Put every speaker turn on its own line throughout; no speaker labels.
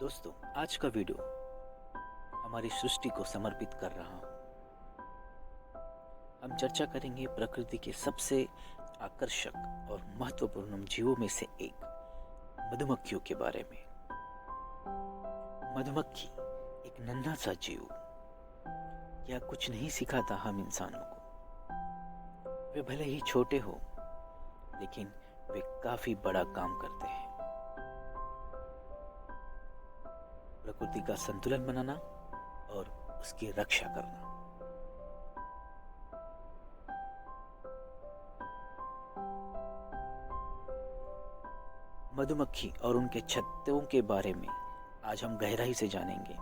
दोस्तों, आज का वीडियो हमारी सृष्टि को समर्पित कर रहा हूँ। हम चर्चा करेंगे प्रकृति के सबसे आकर्षक और महत्वपूर्ण जीवों में से एक मधुमक्खियों के बारे में। मधुमक्खी एक नन्हा सा जीव, यह कुछ नहीं सिखाता हम इंसानों को। वे भले ही छोटे हो, लेकिन वे काफी बड़ा काम करते हैं। प्रकृति का संतुलन बनाना और उसकी रक्षा करना। मधुमक्खी और उनके छत्तों के बारे में आज हम गहराई से जानेंगे।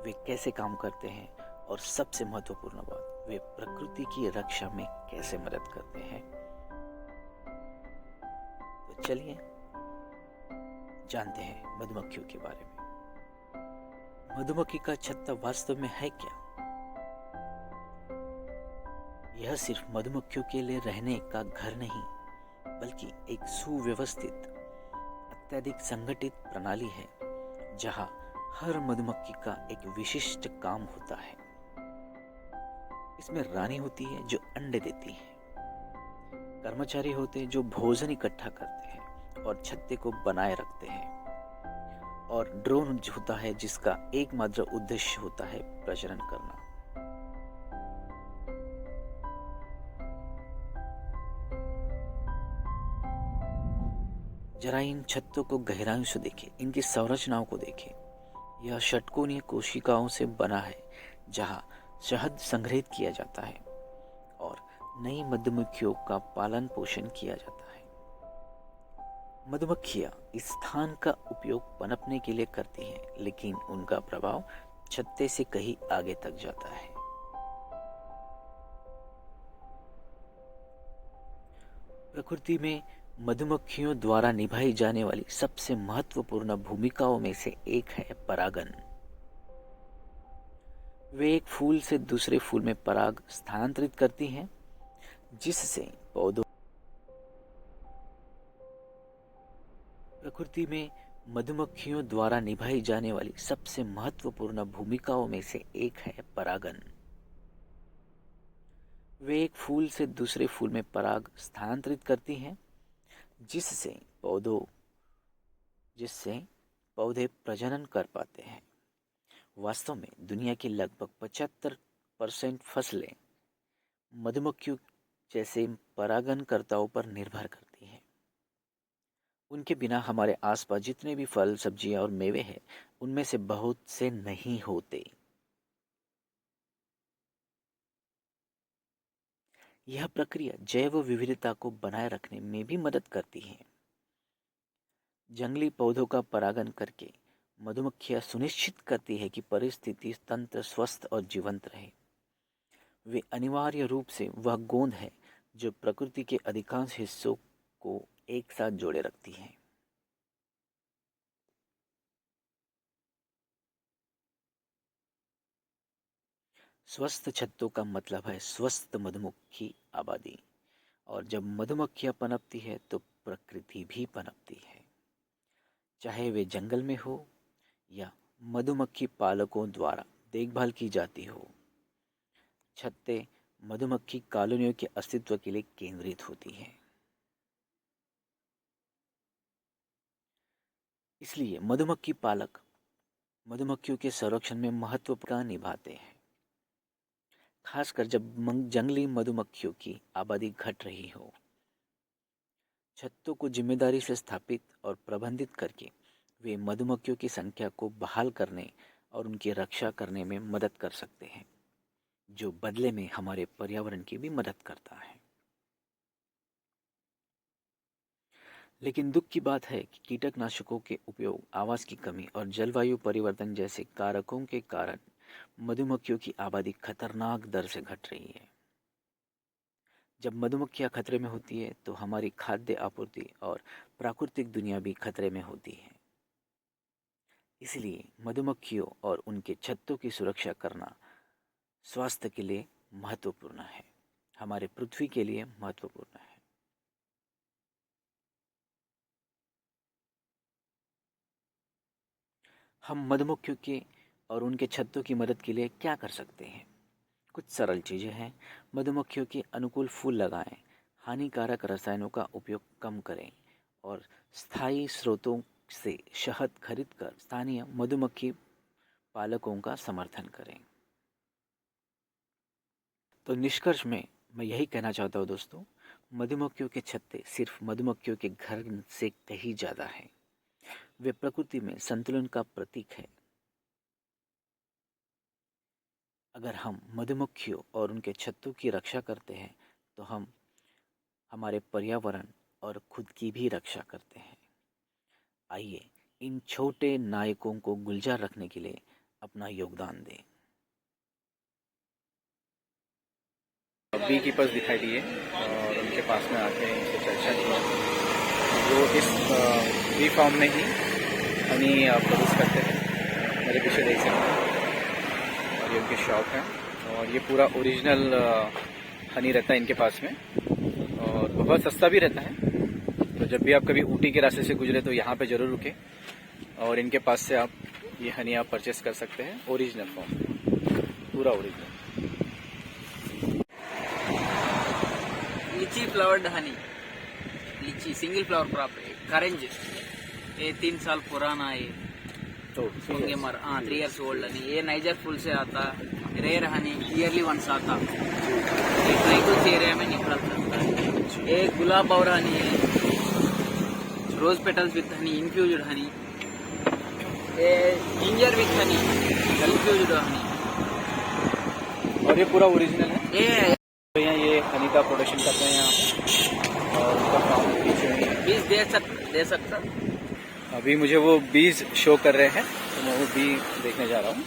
वे कैसे काम करते हैं और सबसे महत्वपूर्ण बात, वे प्रकृति की रक्षा में कैसे मदद करते हैं। तो चलिए जानते हैं मधुमक्खियों के बारे में। मधुमक्खी का छत्ता वास्तव में है क्या? यह सिर्फ मधुमक्खियों के लिए रहने का घर नहीं, बल्कि एक सुव्यवस्थित, अत्यधिक संगठित प्रणाली है जहां हर मधुमक्खी का एक विशिष्ट काम होता है। इसमें रानी होती है जो अंडे देती है, कर्मचारी होते हैं जो भोजन इकट्ठा करते हैं और छत्ते को बनाए रखते हैं, और ड्रोन होता है जिसका एकमात्र उद्देश्य होता है प्रजनन करना। जरा इन छत्तों को गहराई से देखें, इनकी संरचनाओं को देखें। यह षटकोणीय कोशिकाओं से बना है जहां शहद संग्रहित किया जाता है और नई मधुमक्खियों का पालन पोषण किया जाता है। मधुमक्खियां इस स्थान का उपयोग पनपने के लिए करती हैं, लेकिन उनका प्रभाव छत्ते से कहीं आगे तक जाता है। प्रकृति में मधुमक्खियों द्वारा निभाई जाने वाली सबसे महत्वपूर्ण भूमिकाओं में से एक है परागन। वे एक फूल से दूसरे फूल में पराग स्थानांतरित करती हैं, जिससे पौधों प्रकृति में मधुमक्खियों द्वारा निभाई जाने वाली सबसे महत्वपूर्ण भूमिकाओं में से एक है परागन। वे एक फूल से दूसरे फूल में पराग स्थानांतरित करती हैं, जिससे पौधे प्रजनन कर पाते हैं। वास्तव में दुनिया की लगभग 75% फसलें मधुमक्खियों जैसे परागणकर्ताओं पर निर्भर करती हैं। उनके बिना हमारे आसपास जितने भी फल, सब्जियां और मेवे हैं, उनमें से बहुत से नहीं होते। यह प्रक्रिया जैव विविधता को बनाए रखने में भी मदद करती है। जंगली पौधों का परागण करके मधुमक्खियां सुनिश्चित करती है कि परिस्थिति तंत्र स्वस्थ और जीवंत रहे। वे अनिवार्य रूप से वह गोंद है जो प्रकृति के अधिकांश हिस्सों को एक साथ जोड़े रखती है। स्वस्थ छत्तों का मतलब है स्वस्थ मधुमक्खी आबादी, और जब मधुमक्खियां पनपती है तो प्रकृति भी पनपती है। चाहे वे जंगल में हो या मधुमक्खी पालकों द्वारा देखभाल की जाती हो, छत्ते मधुमक्खी कॉलोनियों के अस्तित्व के लिए केंद्रित होती हैं। इसलिए मधुमक्खी पालक मधुमक्खियों के संरक्षण में महत्वपूर्ण भूमिका निभाते हैं, खासकर जब जंगली मधुमक्खियों की आबादी घट रही हो। छत्तों को जिम्मेदारी से स्थापित और प्रबंधित करके वे मधुमक्खियों की संख्या को बहाल करने और उनकी रक्षा करने में मदद कर सकते हैं, जो बदले में हमारे पर्यावरण की भी मदद करता है। लेकिन दुख की बात है कि कीटनाशकों के उपयोग, आवास की कमी और जलवायु परिवर्तन जैसे कारकों के कारण मधुमक्खियों की आबादी खतरनाक दर से घट रही है। जब मधुमक्खियां खतरे में होती है तो हमारी खाद्य आपूर्ति और प्राकृतिक दुनिया भी खतरे में होती है। इसलिए मधुमक्खियों और उनके छत्तों की सुरक्षा करना स्वास्थ्य के लिए महत्वपूर्ण है, हमारे पृथ्वी के लिए महत्वपूर्ण है। हम मधुमक्खियों के और उनके छत्तों की मदद के लिए क्या कर सकते हैं? कुछ सरल चीज़ें हैं। मधुमक्खियों के अनुकूल फूल लगाएं, हानिकारक रसायनों का उपयोग कम करें और स्थायी स्रोतों से शहद खरीदकर स्थानीय मधुमक्खी पालकों का समर्थन करें। तो निष्कर्ष में मैं यही कहना चाहता हूँ दोस्तों, मधुमक्खियों के छत्ते सिर्फ मधुमक्खियों के घर से कहीं ज़्यादा हैं। वे प्रकृति में संतुलन का प्रतीक है। अगर हम मधुमक्खियों और उनके छत्तों की रक्षा करते हैं तो हम हमारे पर्यावरण और खुद की भी रक्षा करते हैं। आइए इन छोटे नायकों को गुलजार रखने के लिए अपना योगदान दें।
बी कीपर्स दिखाई दिए और उनके पास में आके इनसे चर्चा की। वो इस बी फार्म में ही हनी प्रोड्यूस करते हैं, मेरे पीछे देख सकते हैं, और ये उनकी शॉप है और ये पूरा ओरिजिनल हनी रहता है इनके पास में और बहुत सस्ता भी रहता है। तो जब भी आप कभी ऊटी के रास्ते से गुजरे तो यहाँ पे ज़रूर रुके और इनके पास से आप ये हनी आप परचेस कर सकते हैं ओरिजिनल फॉर्म, पूरा ओरिजिनल।
लीची फ्लावर्ड हनी, लीची सिंगल फ्लावर क्रॉप है, करेंज, ये 3 साल पुराना है।
तो
3 years ओल्ड हनी, ये नाइजर फूल से आता, रेयर हनी ईयरली वंस आता, ये ट्राइबल्स एरिया में निकल सकता है। ये गुलाब और हनी है, rose petals with honey, infused honey, ये ginger with honey, infused honey,
और ये पूरा ओरिजिनल है।
ये
तो यहाँ ये हनी का प्रोडक्शन करते हैं यहाँ और उनका फार्म पीछे में है।
बीज दे सकता।
अभी मुझे वो बीज शो कर रहे हैं तो मैं वो बीज देखने जा रहा हूँ।